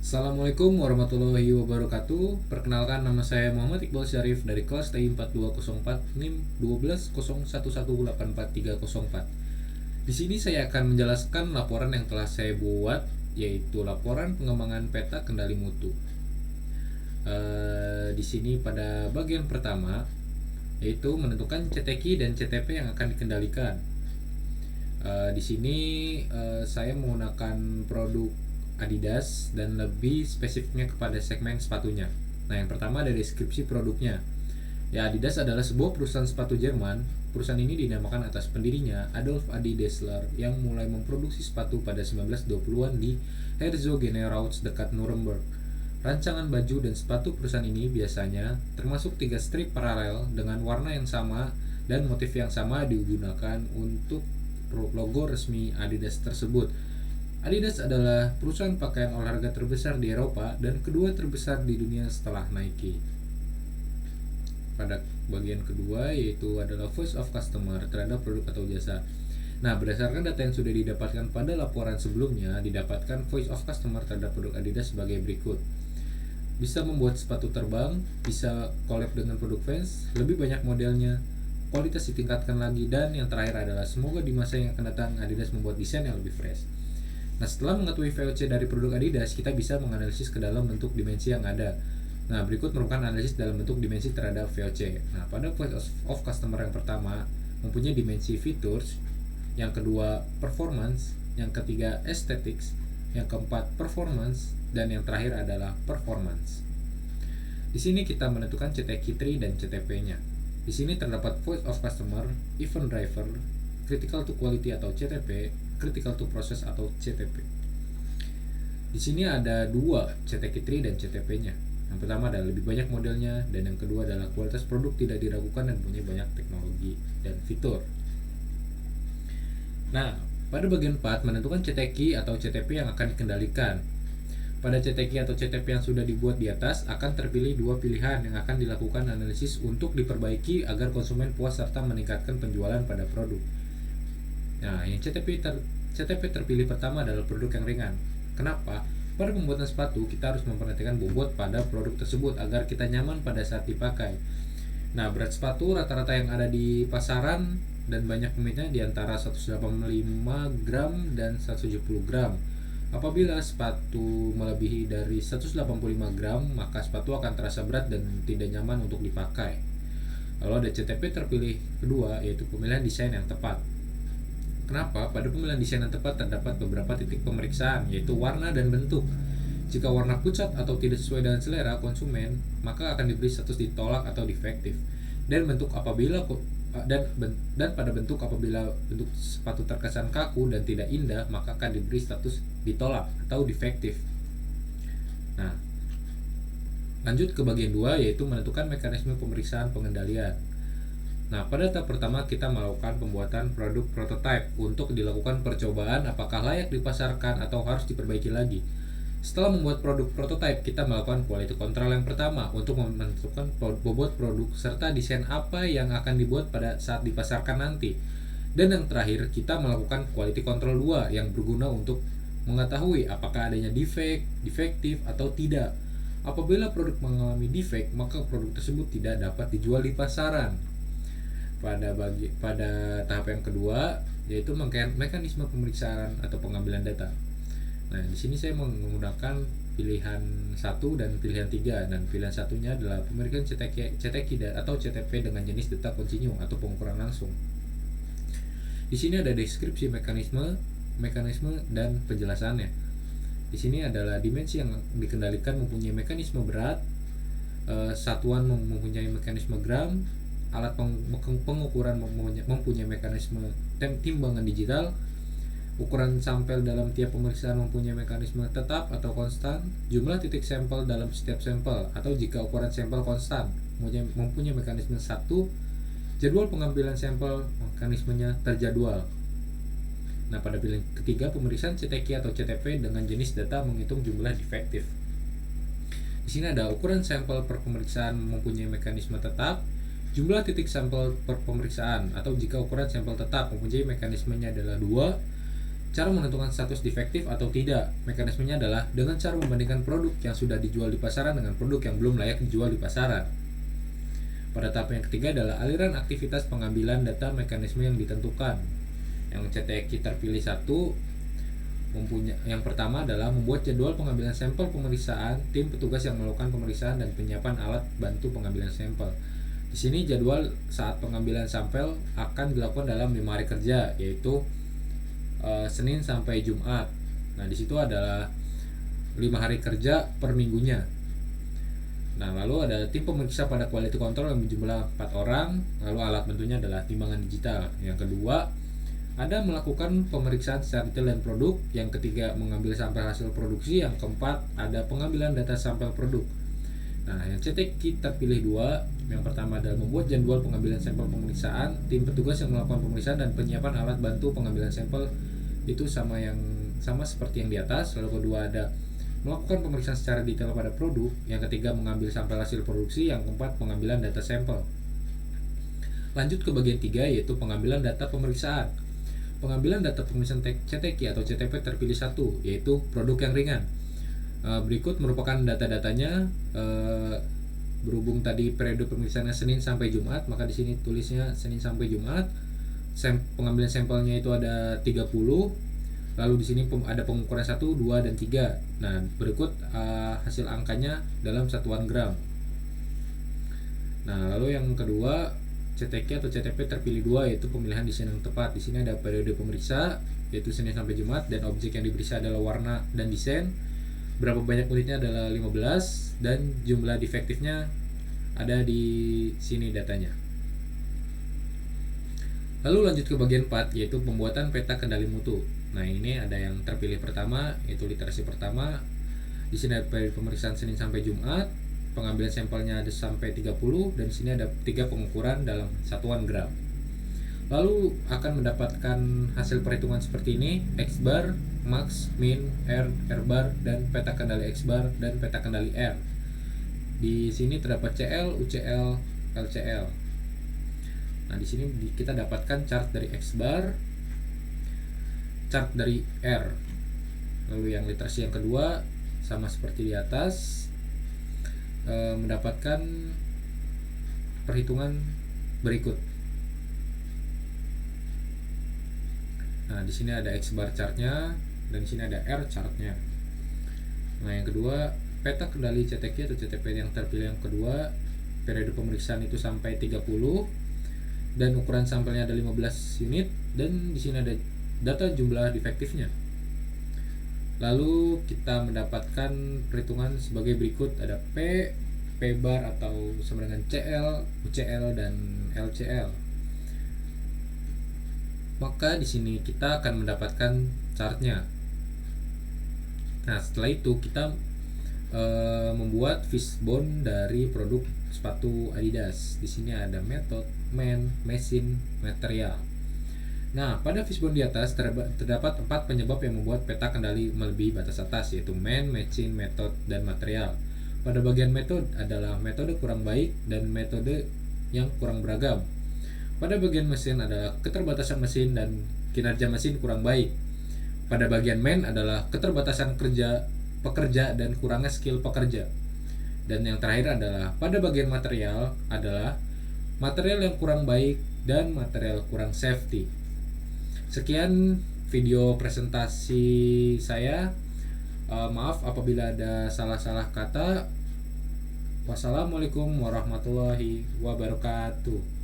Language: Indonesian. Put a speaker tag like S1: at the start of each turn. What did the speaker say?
S1: Assalamualaikum warahmatullahi wabarakatuh. Perkenalkan, nama saya Muhammad Iqbal Syarif dari kelas TI 4204 NIM 1201184304. Di sini saya akan menjelaskan laporan yang telah saya buat, yaitu laporan pengembangan peta kendali mutu. Di sini pada bagian pertama yaitu menentukan CTQ dan CTP yang akan dikendalikan. Di sini saya menggunakan produk Adidas dan lebih spesifiknya kepada segmen sepatunya. Nah, yang pertama ada deskripsi produknya. Ya, Adidas adalah sebuah perusahaan sepatu Jerman. Perusahaan ini dinamakan atas pendirinya Adolf Adi Dassler yang mulai memproduksi sepatu pada 1920-an di Herzogenaurach dekat Nuremberg. Rancangan baju dan sepatu perusahaan ini biasanya termasuk 3 strip paralel dengan warna yang sama dan motif yang sama digunakan untuk logo resmi Adidas tersebut. Adidas adalah perusahaan pakaian olahraga terbesar di Eropa dan kedua terbesar di dunia setelah Nike. Pada bagian kedua yaitu adalah voice of customer terhadap produk atau jasa. Nah, berdasarkan data yang sudah didapatkan pada laporan sebelumnya, didapatkan voice of customer terhadap produk Adidas sebagai berikut. Bisa membuat sepatu terbang, bisa collab dengan produk Vans, lebih banyak modelnya, kualitas ditingkatkan lagi, dan yang terakhir adalah semoga di masa yang akan datang Adidas membuat desain yang lebih fresh. Nah, setelah mengetahui VOC dari produk Adidas, kita bisa menganalisis ke dalam bentuk dimensi yang ada. Nah, berikut merupakan analisis dalam bentuk dimensi terhadap VOC. Nah, pada voice of customer yang pertama mempunyai dimensi features, yang kedua performance, yang ketiga aesthetics, yang keempat performance, dan yang terakhir adalah performance. Di sini kita menentukan CTQ tree dan CTP-nya. Di sini terdapat voice of customer, event driver, critical to quality atau CTP, critical to process atau CTP. Di sini ada dua CTQ tree dan CTP-nya. Yang pertama adalah lebih banyak modelnya, dan yang kedua adalah kualitas produk tidak diragukan dan punya banyak teknologi dan fitur. Nah, pada bagian 4 menentukan CTQ atau CTP yang akan dikendalikan. Pada CTQ atau CTP yang sudah dibuat di atas akan terpilih dua pilihan yang akan dilakukan analisis untuk diperbaiki agar konsumen puas serta meningkatkan penjualan pada produk. Nah, yang CTP terpilih pertama adalah produk yang ringan. Kenapa? Pada pembuatan sepatu, kita harus memperhatikan bobot pada produk tersebut agar kita nyaman pada saat dipakai. Nah, berat sepatu rata-rata yang ada di pasaran dan banyak peminatnya di antara 185 gram dan 170 gram. Apabila sepatu melebihi dari 185 gram, maka sepatu akan terasa berat dan tidak nyaman untuk dipakai. Lalu ada CTP terpilih kedua, yaitu pemilihan desain yang tepat. Kenapa? Pada pemilihan desain yang tepat terdapat beberapa titik pemeriksaan, yaitu warna dan bentuk. Jika warna pucat atau tidak sesuai dengan selera konsumen, maka akan diberi status ditolak atau defektif. Dan bentuk apabila dan pada bentuk apabila bentuk sepatu terkesan kaku dan tidak indah, maka akan diberi status ditolak atau defektif. Nah, lanjut ke bagian 2 yaitu menentukan mekanisme pemeriksaan pengendalian. Nah, pada tahap pertama kita melakukan pembuatan produk prototype untuk dilakukan percobaan apakah layak dipasarkan atau harus diperbaiki lagi. Setelah membuat produk prototype, kita melakukan quality control yang pertama untuk menentukan bobot produk serta desain apa yang akan dibuat pada saat dipasarkan nanti. Dan yang terakhir, kita melakukan quality control 2 yang berguna untuk mengetahui apakah adanya defect, defektif atau tidak. Apabila produk mengalami defect, maka produk tersebut tidak dapat dijual di pasaran. Pada tahap yang kedua yaitu mekanisme pemeriksaan atau pengambilan data. Nah, di sini saya menggunakan pilihan 1 dan pilihan 3, dan pilihan satunya adalah pemeriksaan CTQ atau CTP dengan jenis data continue atau pengukuran langsung. Di sini ada deskripsi mekanisme dan penjelasannya. Di sini adalah dimensi yang dikendalikan mempunyai mekanisme berat, satuan mempunyai mekanisme gram, alat pengukuran mempunyai mekanisme timbangan digital, ukuran sampel dalam tiap pemeriksaan mempunyai mekanisme tetap atau konstan, jumlah titik sampel dalam setiap sampel, atau jika ukuran sampel konstan mempunyai mekanisme 1, jadwal pengambilan sampel mekanismenya terjadwal. Nah, pada pilihan ketiga pemeriksaan CTQ atau CTP dengan jenis data menghitung jumlah defektif. Di sini ada ukuran sampel per pemeriksaan mempunyai mekanisme tetap, jumlah titik sampel per pemeriksaan, atau jika ukuran sampel tetap mempunyai mekanismenya adalah 2, Cara menentukan status defektif atau tidak, mekanismenya adalah dengan cara membandingkan produk yang sudah dijual di pasaran dengan produk yang belum layak dijual di pasaran. Pada tahap yang ketiga adalah aliran aktivitas pengambilan data mekanisme yang ditentukan. Yang CTQ terpilih satu yang pertama adalah membuat jadwal pengambilan sampel pemeriksaan tim petugas yang melakukan pemeriksaan dan penyiapan alat bantu pengambilan sampel. Di sini jadwal saat pengambilan sampel akan dilakukan dalam 5 hari kerja, yaitu Senin sampai Jumat. Nah, di situ adalah 5 hari kerja per minggunya. Nah, lalu ada tim pemeriksa pada quality control yang berjumlah 4 orang. Lalu alat bantunya adalah timbangan digital. Yang kedua, ada melakukan pemeriksaan secara detail dan produk. Yang ketiga, mengambil sampel hasil produksi. Yang keempat, ada pengambilan data sampel produk. Nah, yang CTQ terpilih 2. Yang pertama adalah membuat jadwal pengambilan sampel pemeriksaan tim petugas yang melakukan pemeriksaan dan penyiapan alat bantu pengambilan sampel. Itu sama seperti yang di atas. Lalu kedua ada melakukan pemeriksaan secara detail pada produk. Yang ketiga mengambil sampel hasil produksi. Yang keempat pengambilan data sampel. Lanjut ke bagian 3, yaitu pengambilan data pemeriksaan. Pengambilan data pemeriksaan CTQ atau CTP terpilih 1, yaitu produk yang ringan. Berikut merupakan data-datanya. Berhubung tadi periode pemeriksaannya Senin sampai Jumat, maka di sini tulisnya Senin sampai Jumat. Pengambilan sampelnya itu ada 30. Lalu di sini ada pengukuran 1, 2 dan 3. Nah, berikut hasil angkanya dalam satuan gram. Nah, lalu yang kedua, CTQ atau CTP terpilih 2, yaitu pemilihan desain yang tepat. Di sini ada periode pemeriksa yaitu Senin sampai Jumat, dan objek yang diperiksa adalah warna dan desain. Berapa banyak unitnya adalah 15, dan jumlah defektifnya ada di sini datanya. Lalu lanjut ke bagian 4, yaitu pembuatan peta kendali mutu. Nah, ini ada yang terpilih pertama, yaitu literasi pertama. Di sini ada pemeriksaan Senin sampai Jumat, pengambilan sampelnya ada sampai 30, dan di sini ada 3 pengukuran dalam satuan gram. Lalu akan mendapatkan hasil perhitungan seperti ini: X bar, max, min, R bar, dan peta kendali X bar dan peta kendali R. Di sini terdapat CL, UCL, LCL. Nah, di sini kita dapatkan chart dari X bar, chart dari R. Lalu yang literasi yang kedua sama seperti di atas, mendapatkan perhitungan berikut. Nah, di sini ada X bar chartnya, dan di sini ada R chartnya. Nah, yang kedua, peta kendali CTQ atau CTP yang terpilih yang kedua, periode pemeriksaan itu sampai 30, dan ukuran sampelnya ada 15 unit, dan di sini ada data jumlah defektifnya. Lalu kita mendapatkan perhitungan sebagai berikut: ada P bar atau sama dengan CL, UCL, dan LCL. Maka di sini kita akan mendapatkan chartnya. Nah, setelah itu kita membuat fishbone dari produk sepatu Adidas. Di sini ada method, man, mesin, material. Nah, pada fishbone di atas terdapat 4 penyebab yang membuat peta kendali melebihi batas atas, yaitu man, mesin, method, dan material. Pada bagian metode adalah metode kurang baik dan metode yang kurang beragam. Pada bagian mesin adalah keterbatasan mesin dan kinerja mesin kurang baik. Pada bagian man adalah keterbatasan pekerja dan kurangnya skill pekerja. Dan yang terakhir adalah pada bagian material adalah material yang kurang baik dan material kurang safety. Sekian video presentasi saya. Maaf apabila ada salah-salah kata. Wassalamualaikum warahmatullahi wabarakatuh.